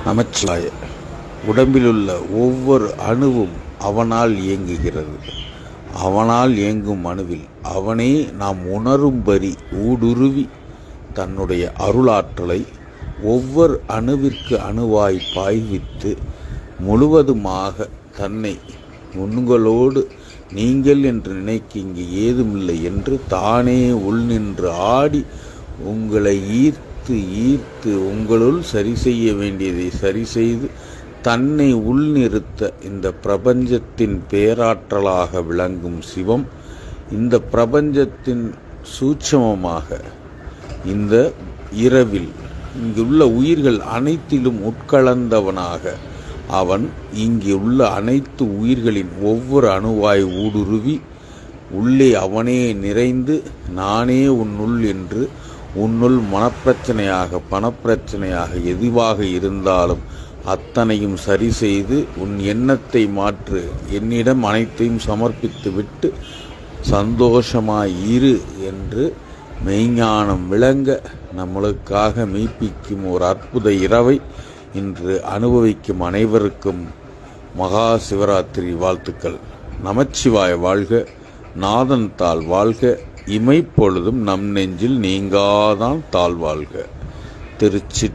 நமச்சிவாய. உடம்பிலுள்ள ஒவ்வொரு அணுவும் அவனால் இயங்குகிறது. அவனால் இயங்கும் அணுவில் அவனே நாம் உணரும்படி ஊடுருவி தன்னுடைய அருளாற்றலை ஒவ்வொரு அணுவிற்கு அணுவாய் பாய்வித்து முழுவதுமாக தன்னை உங்களோடு நீங்கள் என்று நினைக்க இங்கு ஏதுமில்லை என்று தானே உள்நின்று ஆடி உங்களை ஈர்த்து உங்களுள் சரி செய்ய வேண்டியதை சரி செய்து தன்னை உள்நிறுத்த இந்த பிரபஞ்சத்தின் பேராற்றலாக விளங்கும் சிவம் இந்த பிரபஞ்சத்தின் சூட்சமமாக இந்த இரவில் இங்குள்ள உயிர்கள் அனைத்திலும் உட்கலந்தவனாக அவன் இங்கே உள்ள அனைத்து உயிர்களின் ஒவ்வொரு அணுவாய் ஊடுருவி உள்ளே அவனே நிறைந்து நானே உன்னுள் என்று உன்னுள் மனப்பிரச்சனையாக பணப்பிரச்சனையாக எதுவாக இருந்தாலும் அத்தனையும் சரி செய்து உன் எண்ணத்தை மாற்று, என்னிடம் அனைத்தையும் சமர்ப்பித்து விட்டு சந்தோஷமாய் இரு என்று மெய்ஞானம் விளங்க நம்மளுக்காக மெய்ப்பிக்கும் ஒரு அற்புத இரவை இன்று அனுபவிக்கும் அனைவருக்கும் மகா சிவராத்திரி வாழ்த்துக்கள். நமச்சிவாய வாழ்க, நாதன் தாள் வாழ்க, இமைப்பொழுதும் நம் நெஞ்சில் நீங்காதான் தாழ் வாழ்க. திருச்சி